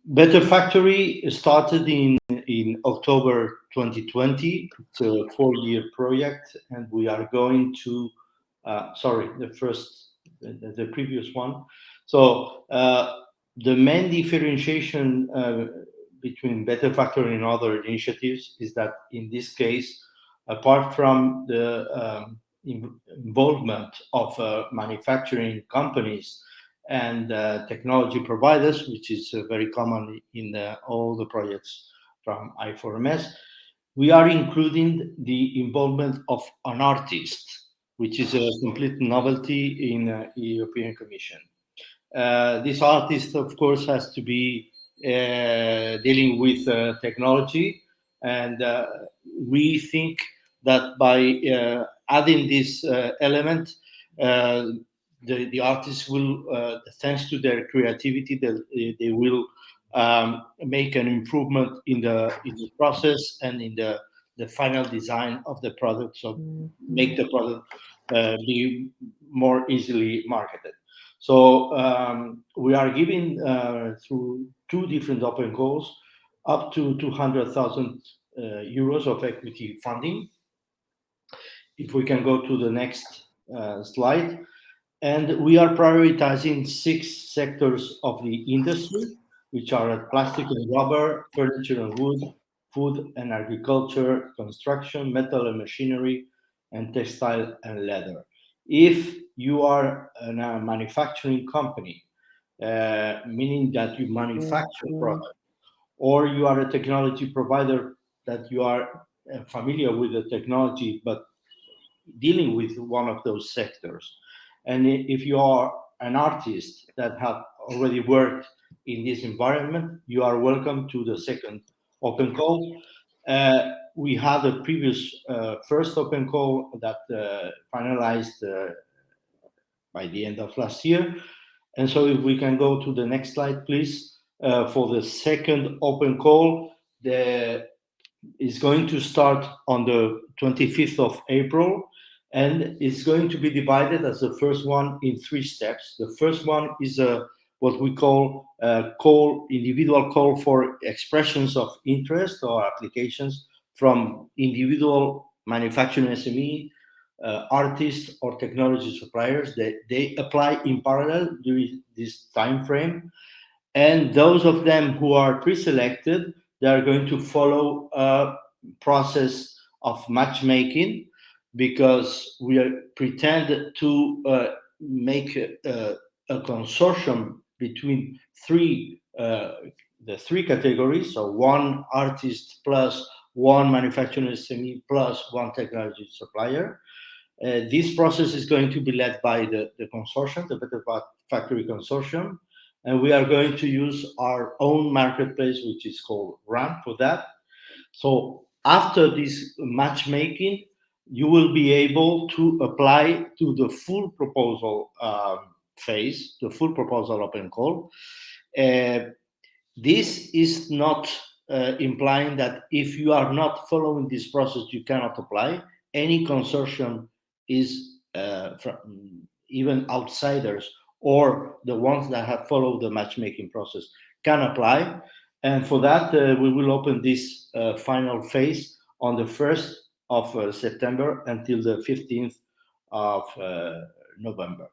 Better Factory started in October 2020. It's a 4-year project, and we are going to, the previous one. So the main differentiation between Better Factory and other initiatives is that in this case, apart from the involvement of manufacturing companies and technology providers, which is very common in all the projects from I4MS, we are including the involvement of an artist, which is a complete novelty in the European Commission. This artist, of course, has to be dealing with technology, and we think that by adding this element, the artists will, thanks to their creativity, they will make an improvement in the process and in the final design of the product, so make the product be more easily marketed. So we are giving through 2 different open calls up to 200,000 euros of equity funding. If we can go to the next slide. And we are prioritizing 6 sectors of the industry, which are plastic and rubber, furniture and wood, food and agriculture, construction, metal and machinery, and textile and leather. If you are a manufacturing company, meaning that you manufacture products, or you are a technology provider that you are familiar with the technology but dealing with one of those sectors, and if you are an artist that have already worked in this environment, you are welcome to the second open call. We had a previous first open call that finalized by the end of last year. And so if we can go to the next slide, please. For the second open call, is going to start on the 25th of April. And it's going to be divided as the first one in 3 steps. The first one is what we call individual call for expressions of interest or applications from individual manufacturing SME, artists or technology suppliers. They apply in parallel during this time frame. And those of them who are pre-selected, they are going to follow a process of matchmaking, because we pretend to make a consortium between the 3 categories, so 1 artist plus 1 manufacturing SME plus 1 technology supplier. This process is going to be led by the consortium, the Better Factory Consortium, and we are going to use our own marketplace, which is called RAM, for that. So after this matchmaking, you will be able to apply to the full proposal phase, the full proposal open call. This is not implying that if you are not following this process, you cannot apply. Any consortium is even outsiders or the ones that have followed the matchmaking process can apply. And for that, we will open this final phase on the 1st of September until the 15th of November.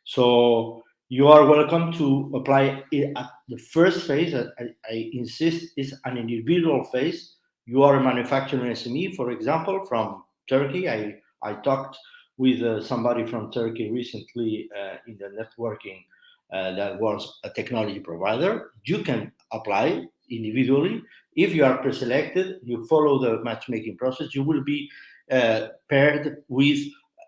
So you are welcome to apply at the first phase. I insist, is an individual phase. You are a manufacturing SME, for example, from Turkey. I talked with somebody from Turkey recently in the networking that was a technology provider. You can apply individually. If you are preselected, you follow the matchmaking process, you will be paired with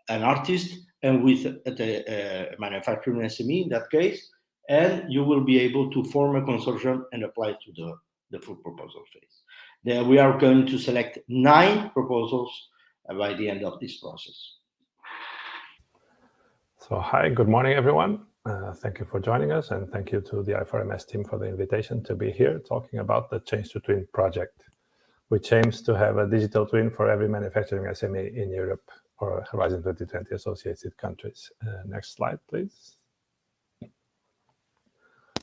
an artist and with the manufacturing SME in that case, and you will be able to form a consortium and apply to the full proposal phase. Then we are going to select 9 proposals by the end of this process. So hi, good morning, everyone. Thank you for joining us, and thank you to the I4MS team for the invitation to be here talking about the Change to Twin project, which aims to have a digital twin for every manufacturing SME in Europe or Horizon 2020 associated countries. Next slide, please.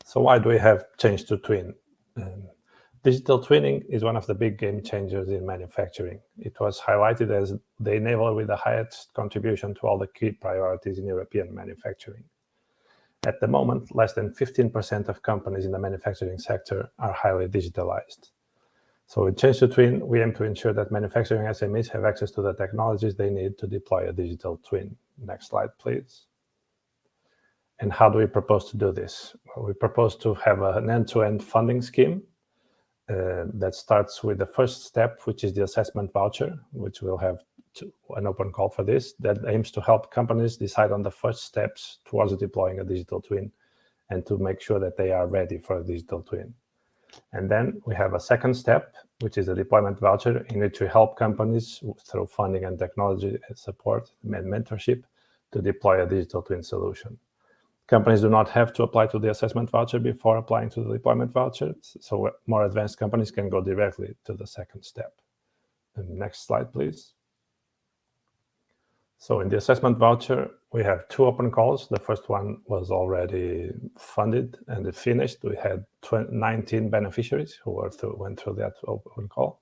So why do we have change to twin? Digital twinning is one of the big game changers in manufacturing. It was highlighted as the enabler with the highest contribution to all the key priorities in European manufacturing. At the moment, less than 15% of companies in the manufacturing sector are highly digitalized. So with Change to Twin, we aim to ensure that manufacturing SMEs have access to the technologies they need to deploy a digital twin. Next slide, please. And how do we propose to do this? Well, we propose to have an end-to-end funding scheme that starts with the first step, which is the assessment voucher, which will have an open call for this, that aims to help companies decide on the first steps towards deploying a digital twin and to make sure that they are ready for a digital twin. And then we have a second step, which is a deployment voucher, in which we help companies through funding and technology support and mentorship to deploy a digital twin solution. Companies do not have to apply to the assessment voucher before applying to the deployment voucher, so more advanced companies can go directly to the second step. And next slide, please. So in the assessment voucher, we have 2 open calls. The first one was already funded and it finished. We had 19 beneficiaries who went through that open call.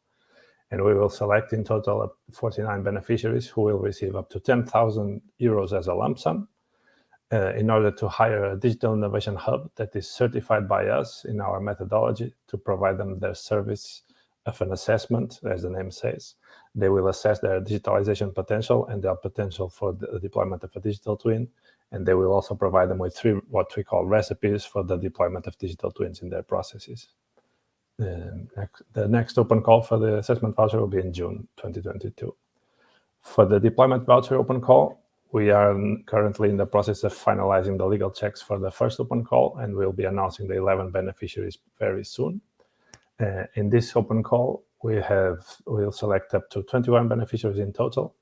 And we will select in total 49 beneficiaries who will receive up to 10,000 euros as a lump sum in order to hire a digital innovation hub that is certified by us in our methodology to provide them their service of an assessment, as the name says. They will assess their digitalization potential and their potential for the deployment of a digital twin. And they will also provide them with 3 what we call recipes for the deployment of digital twins in their processes. The next open call for the assessment voucher will be in June 2022. For the deployment voucher open call, we are currently in the process of finalizing the legal checks for the first open call, and we'll be announcing the 11 beneficiaries very soon. In this open call, we'll select up to 21 beneficiaries in total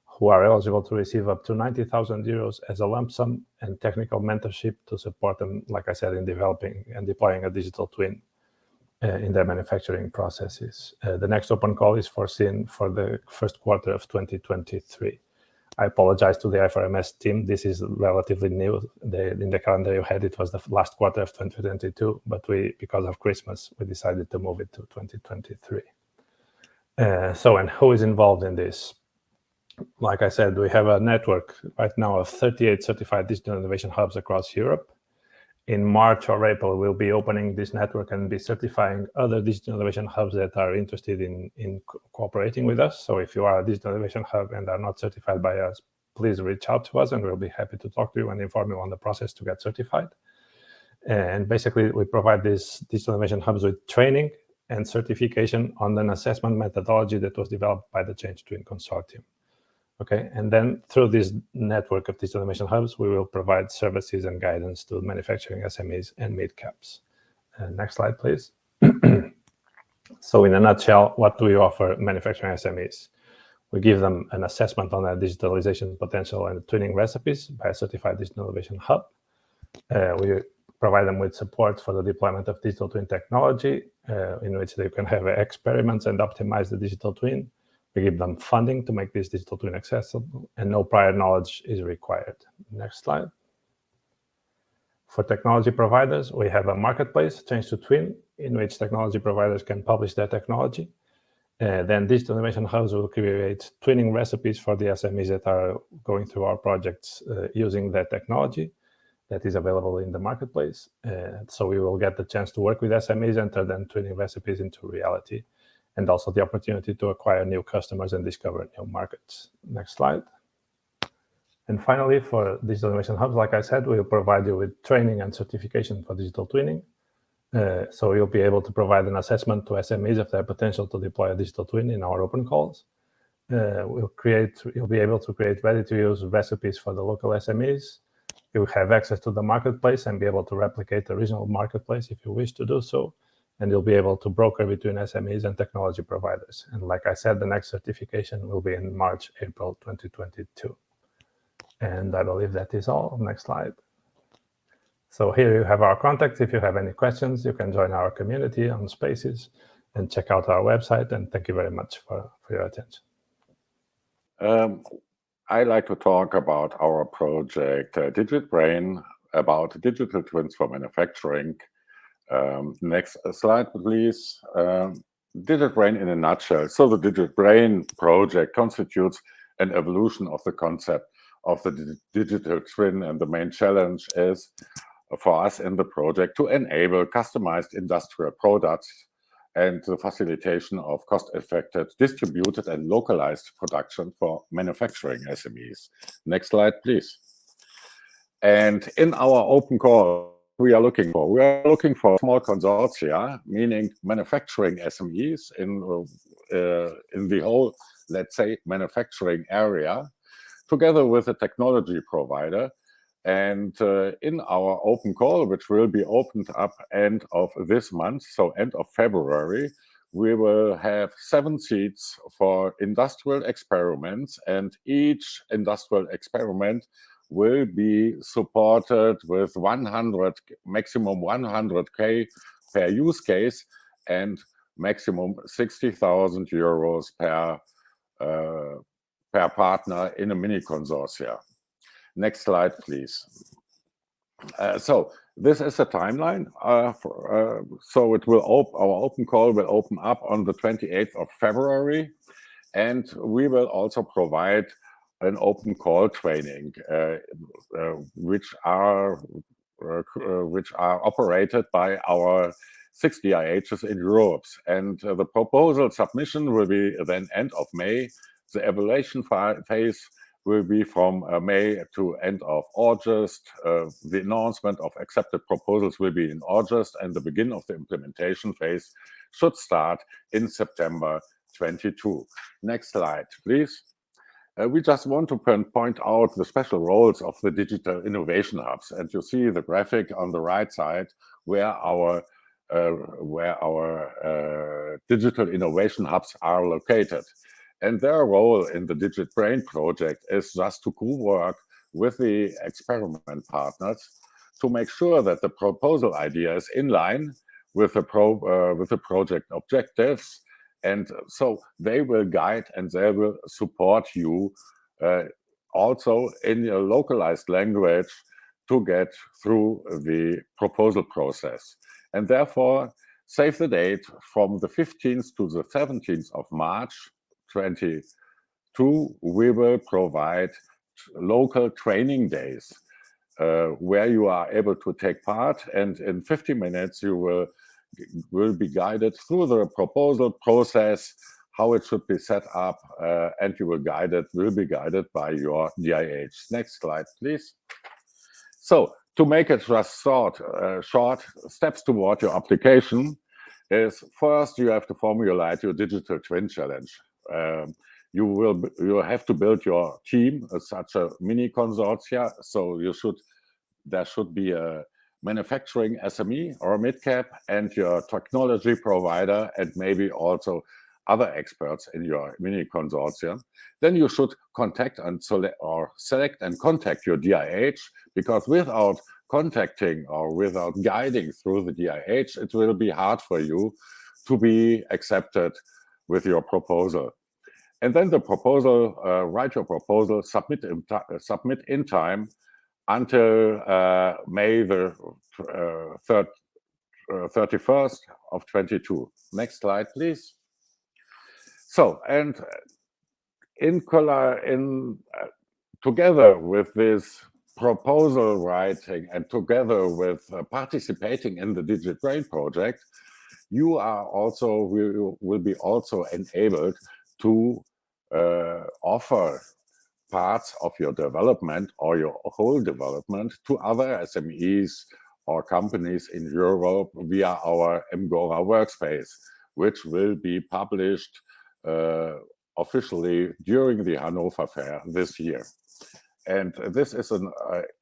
who are eligible to receive up to 90,000 euros as a lump sum and technical mentorship to support them, like I said, in developing and deploying a digital twin in their manufacturing processes. The next open call is foreseen for the first quarter of 2023. I apologize to the I4MS team. This is relatively new. In the calendar you had, it was the last quarter of 2022, but because of Christmas, we decided to move it to 2023. And who is involved in this? Like I said, we have a network right now of 38 certified digital innovation hubs across Europe. In March or April, we'll be opening this network and be certifying other digital innovation hubs that are interested in cooperating with us. So if you are a digital innovation hub and are not certified by us, please reach out to us and we'll be happy to talk to you and inform you on the process to get certified. And basically, we provide these digital innovation hubs with training and certification on an assessment methodology that was developed by the Change Twin Consortium. Okay, and then through this network of digital innovation hubs, we will provide services and guidance to manufacturing SMEs and Midcaps. Next slide, please. So in a nutshell, what do we offer manufacturing SMEs? We give them an assessment on their digitalization potential and twinning recipes by a certified digital innovation hub. We provide them with support for the deployment of digital twin technology, in which they can have experiments and optimize the digital twin. We give them funding to make this digital twin accessible, and no prior knowledge is required. Next slide. For technology providers, we have a marketplace, Change to Twin, in which technology providers can publish their technology. Then digital innovation hubs will create twinning recipes for the SMEs that are going through our projects using that technology that is available in the marketplace. So we will get the chance to work with SMEs and turn them twinning recipes into reality, and also the opportunity to acquire new customers and discover new markets. Next slide. And finally, for digital innovation hubs, like I said, we'll provide you with training and certification for digital twinning. So you'll be able to provide an assessment to SMEs of their potential to deploy a digital twin in our open calls. You'll be able to create ready-to-use recipes for the local SMEs. You'll have access to the marketplace and be able to replicate the regional marketplace if you wish to do so. And you'll be able to broker between SMEs and technology providers. And like I said, the next certification will be in March, April 2022. And I believe that is all. Next slide. So here you have our contacts. If you have any questions, you can join our community on Spaces and check out our website. And thank you very much for your attention. I like to talk about our project DigitBrain, about digital twins for manufacturing. Next slide, please. DigitBrain in a nutshell. So the DigitBrain project constitutes an evolution of the concept of the digital twin, and the main challenge is for us in the project to enable customized industrial products and the facilitation of cost-effective, distributed and localized production for manufacturing SMEs. Next slide, please. And in our open call, we are looking for small consortia, meaning manufacturing SMEs in the whole, let's say, manufacturing area, together with a technology provider. And in our open call, which will be opened up end of this month, so end of February, we will have 7 seats for industrial experiments, and each industrial experiment will be supported with 100, maximum 100K per use case, and maximum 60,000 euros per partner in a mini consortia. Next slide, please. So this is a timeline. So it will our open call will open up on the 28th of February, and we will also provide an open call training, which are operated by our 6 DIHs in Europe. And the proposal submission will be then end of May. The evaluation phase will be from May to end of August. The announcement of accepted proposals will be in August, and the beginning of the implementation phase should start in September 22. Next slide, please. We just want to point out the special roles of the digital innovation hubs, and you see the graphic on the right side where our digital innovation hubs are located. And their role in the DigitBrain project is just to co-work with the experiment partners to make sure that the proposal idea is in line with the project objectives. And so they will guide and they will support you also in your localized language to get through the proposal process. And therefore, save the date from the 15th to the 17th of March 2022, we will provide local training days where you are able to take part, and in 50 minutes you will be guided through the proposal process, how it should be set up, and you will be guided by your DIH. Next slide, please. So to make it just short steps toward your application is, first you have to formulate your digital twin challenge. You have to build your team as such a mini consortia. So there should be a manufacturing SME or a midcap and your technology provider, and maybe also other experts in your mini consortium. Then you should contact and select and contact your DIH, because without contacting or without guiding through the DIH, it will be hard for you to be accepted with your proposal. And then the proposal, write your proposal, submit in time until May the 31st of 22. Next slide, please. So, and together with this proposal writing and together with participating in the DigitBrain project, you are also will be also enabled to offer parts of your development or your whole development to other SMEs or companies in Europe via our Mgora workspace, which will be published officially during the Hanover Fair this year. And this is an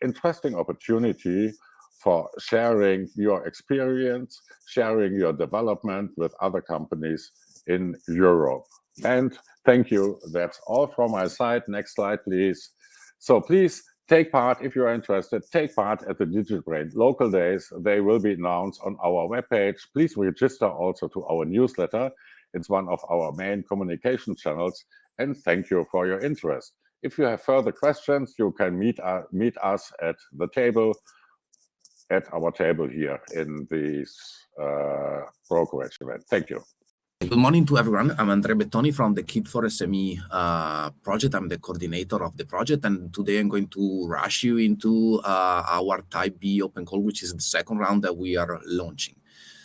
interesting opportunity for sharing your experience, sharing your development with other companies in Europe. And thank you. That's all from my side. Next slide, please. So please take part, if you are interested, take part at the DigitBrain local days. They will be announced on our webpage. Please register also to our newsletter. It's one of our main communication channels. And thank you for your interest. If you have further questions, you can meet us at the table, at our table here in this brokerage event. Thank you. Good morning to everyone. I'm Andrea Bettoni from the Kit4SME project. I'm the coordinator of the project, and today I'm going to rush you into our Type B open call, which is the second round that we are launching.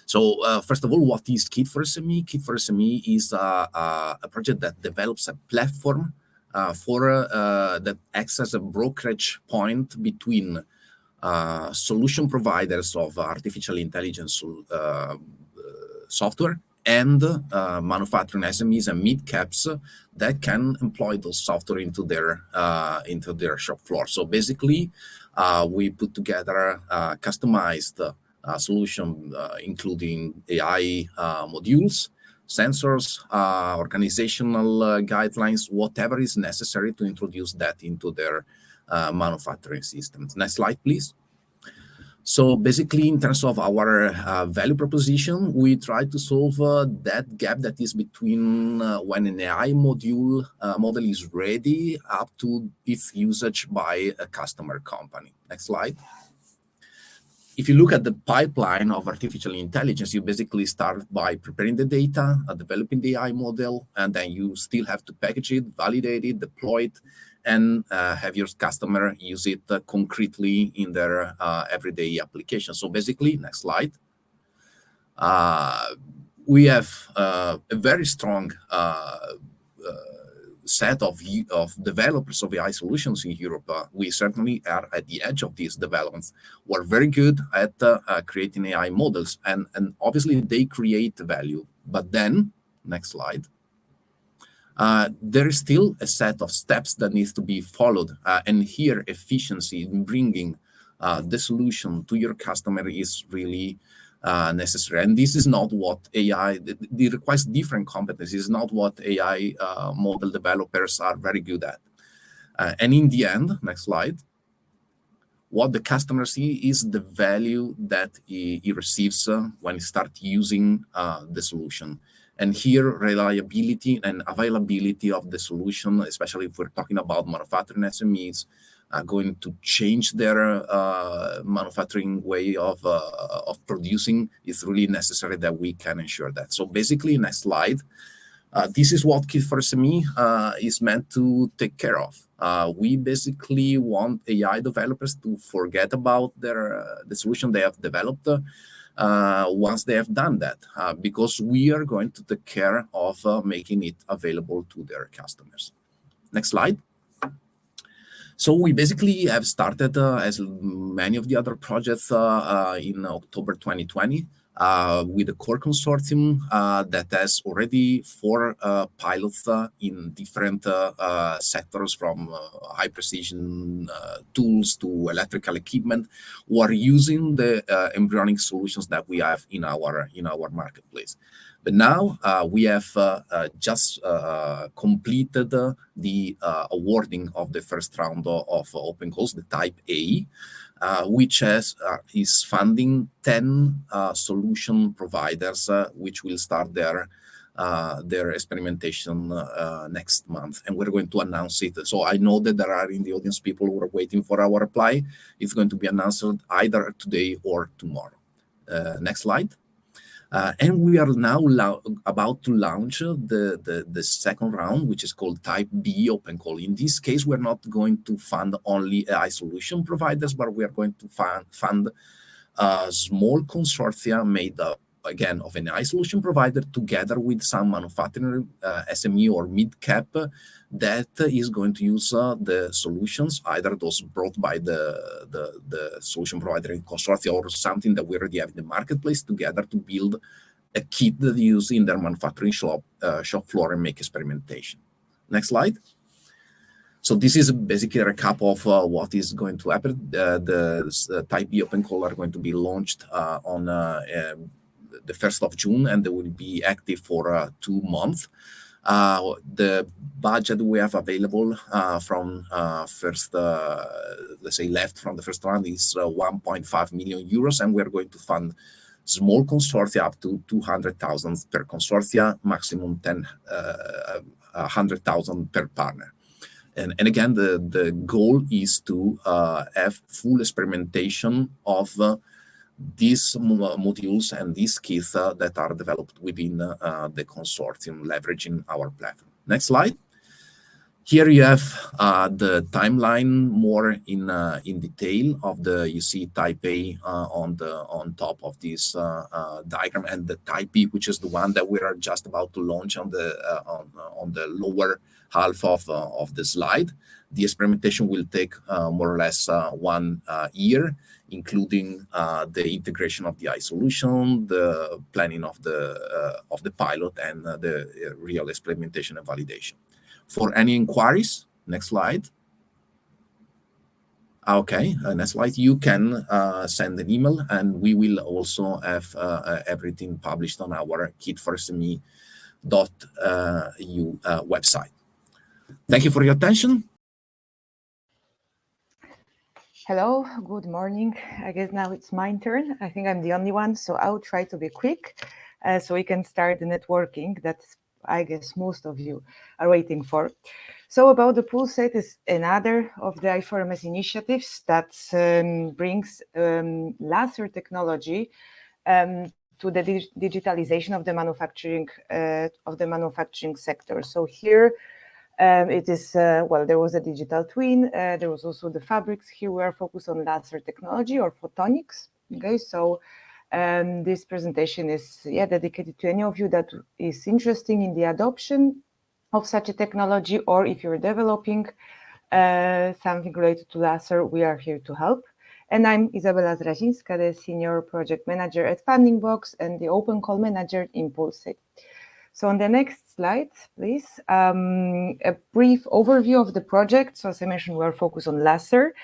So first of all, what is Kit4SME? Kit4SME is a project that develops a platform that acts as a brokerage point between solution providers of artificial intelligence software and manufacturing SMEs and Midcaps that can employ those software into their shop floor. So basically, we put together a customized solution, including AI modules, sensors, organizational guidelines, whatever is necessary to introduce that into their manufacturing systems. Next slide, please. So basically, in terms of our value proposition, we try to solve that gap that is between when an AI model is ready up to its usage by a customer company. Next slide. If you look at the pipeline of artificial intelligence, you basically start by preparing the data, developing the AI model, and then you still have to package it, validate it, deploy it, and have your customer use it concretely in their everyday application. So basically, next slide. We have a very strong set of developers of AI solutions in Europe. We certainly are at the edge of these developments. We're very good at creating AI models, and obviously they create value. But then, next slide. There is still a set of steps that needs to be followed, and here efficiency in bringing the solution to your customer is really necessary. And this is not what AI, it requires different competencies. It's not what AI model developers are very good at. And in the end, next slide, what the customer sees is the value that he receives when he starts using the solution. And here, reliability and availability of the solution, especially if we're talking about manufacturing SMEs, are going to change their manufacturing way of producing, is really necessary that we can ensure that. So basically, next slide. This is what Kit4SME is meant to take care of. We basically want AI developers to forget about the solution they have developed once they have done that, because we are going to take care of making it available to their customers. Next slide. So we basically have started, as many of the other projects, in October 2020, with a core consortium that has already 4 pilots in different sectors, from high precision tools to electrical equipment, who are using the embryonic solutions that we have in our marketplace. But now we have just completed the awarding of the first round of open calls, the Type A, which is funding 10 solution providers, which will start their experimentation next month, and we're going to announce it. So I know that there are in the audience people who are waiting for our reply. It's going to be announced either today or tomorrow. Next slide. And we are now about to launch the second round, which is called Type B open call. In this case, we're not going to fund only AI solution providers, but we are going to fund a small consortia made up, again, of an AI solution provider together with some manufacturing SME or mid-cap that is going to use the solutions, either those brought by the solution provider in consortia or something that we already have in the marketplace, together to build a kit that they use in their manufacturing shop floor and make experimentation. Next slide. So this is basically a recap of what is going to happen. The Type B open call are going to be launched on the 1st of June, and they will be active for 2 months. The budget we have available from let's say left from the first round is 1.5 million euros, and we're going to fund small consortia up to 200,000 per consortia, maximum 100,000 per partner. And again, the goal is to have full experimentation of these modules and these kits that are developed within the consortium, leveraging our platform. Next slide. Here you have the timeline more in detail of the, you see type A on top of this diagram, and the type B, which is the one that we are just about to launch on the lower half of the slide. The experimentation will take more or less 1 year, including the integration of the I solution, the planning of the pilot, and the real experimentation and validation. For any inquiries, next slide. Okay, next slide. You can send an email, and we will also have everything published on our kit4sme.eu website. Thank you for your attention. Hello, good morning. I guess now it's my turn. I think I'm the only one, so I'll try to be quick so we can start the networking that's, I guess, most of you are waiting for. So about the pool set is another of the I4MS initiatives that brings laser technology to the digitalization of the manufacturing sector. So here it is, well, there was a digital twin, there was also the fabrics. Here we are focused on laser technology or photonics. Okay, so this presentation is dedicated to any of you that is interested in the adoption of such a technology, or if you're developing something related to laser, we are here to help. And I'm Izabela Zrazińska, the Senior Project Manager at Funding Box and the Open Call Manager in Pulsate. So on the next slide, please, a brief overview of the project. So as I mentioned, we are focused on laser.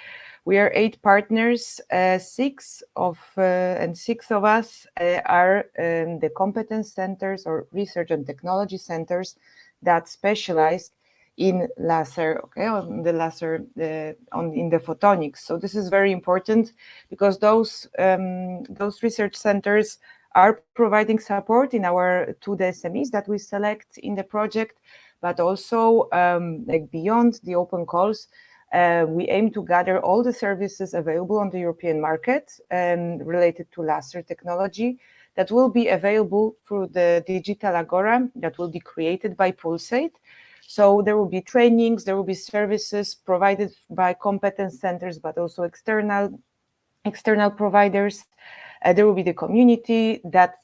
We are 8 partners, 6 of us are the competence centers or research and technology centers that specialize in laser, okay, on the laser, in the photonics. So this is very important because those research centers are providing support in our 2D SMEs that we select in the project, but also like beyond the open calls, we aim to gather all the services available on the European market related to laser technology that will be available through the digital agora that will be created by Pulsate. So there will be trainings, there will be services provided by competence centers, but also external providers. There will be the community that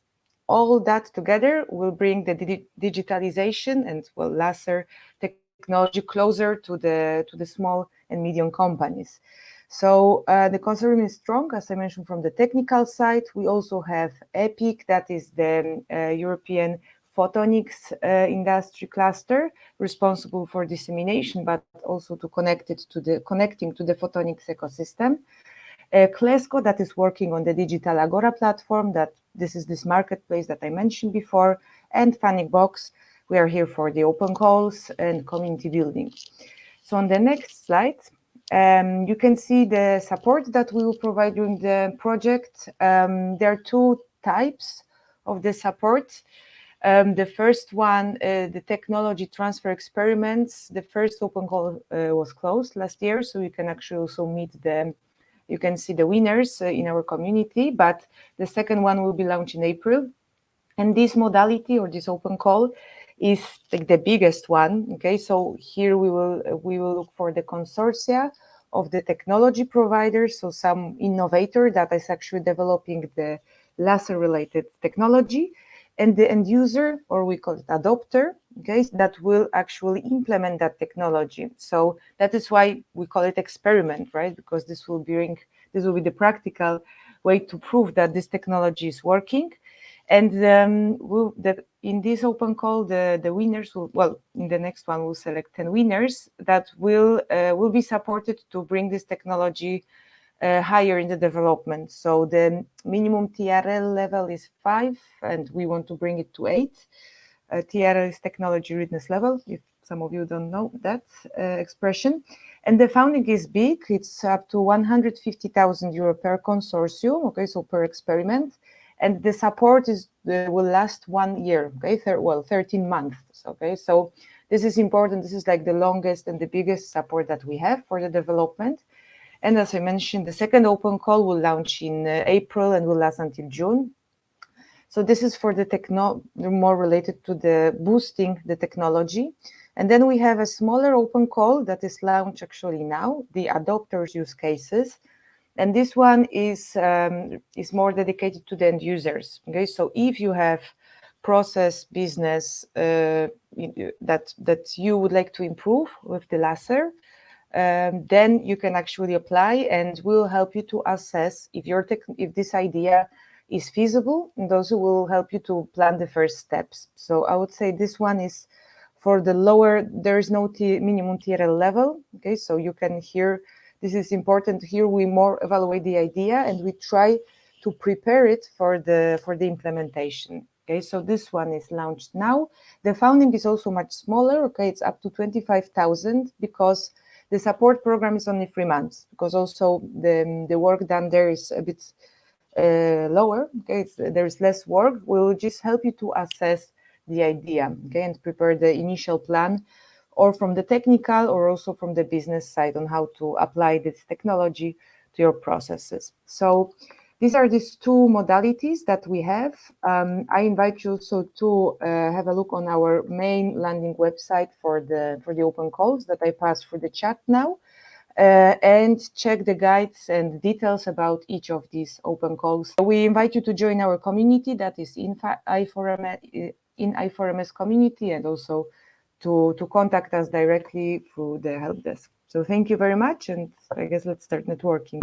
all that together will bring the digitalization and, well, laser technology closer to the small and medium companies. So the consortium is strong, as I mentioned, from the technical side. We also have EPIC, that is the European photonics industry cluster, responsible for dissemination, but also to connecting to the photonics ecosystem. Klesco, that is working on the digital agora platform, this marketplace that I mentioned before, and Funding Box. We are here for the open calls and community building. So on the next slide, you can see the support that we will provide during the project. There are 2 types of the support. The first one, the technology transfer experiments. The first open call was closed last year, so you can actually also you can see the winners in our community, but the second one will be launched in April. And this modality or this open call is like the biggest one. Okay, so here we will look for the consortia of the technology providers, so some innovator that is actually developing the laser related technology, and the end user, or we call it adopter, okay, that will actually implement that technology. So that is why we call it experiment, right? Because this will be the practical way to prove that this technology is working. And in this open call, the winners will, well, in the next one, we'll select 10 winners that will be supported to bring this technology higher in the development. So the minimum TRL level is 5, and we want to bring it to 8. TRL is technology readiness level, if some of you don't know that expression. And the funding is big. It's up to 150,000 euro per consortium, okay, so per experiment. And the support will last 1 year, okay, 13 months, okay. So this is important. This is like the longest and the biggest support that we have for the development. And as I mentioned, the second open call will launch in April and will last until June. So this is for the more related to the boosting the technology. And then we have a smaller open call that is launched actually now, the adopters use cases. And this one is more dedicated to the end users. Okay, so if you have process business that you would like to improve with the laser, then you can actually apply, and we'll help you to assess if this idea is feasible, and also will help you to plan the first steps. So I would say this one is for the lower. There is no minimum TRL level. Okay, so you can hear. This is important. Here we more evaluate the idea and we try to prepare it for the implementation. Okay, so this one is launched now. The funding is also much smaller. Okay, it's up to 25,000 because the support program is only 3 months, because also the work done there is a bit lower. Okay, there is less work. We'll just help you to assess the idea, okay, and prepare the initial plan, or from the technical or also from the business side on how to apply this technology to your processes. So these are these two modalities that we have. I invite you also to have a look on our main landing website for the open calls that I passed through the chat now, and check the guides and details about each of these open calls. We invite you to join our community that is in I4MS community, and also to contact us directly through the help desk. So thank you very much, and I guess let's start networking.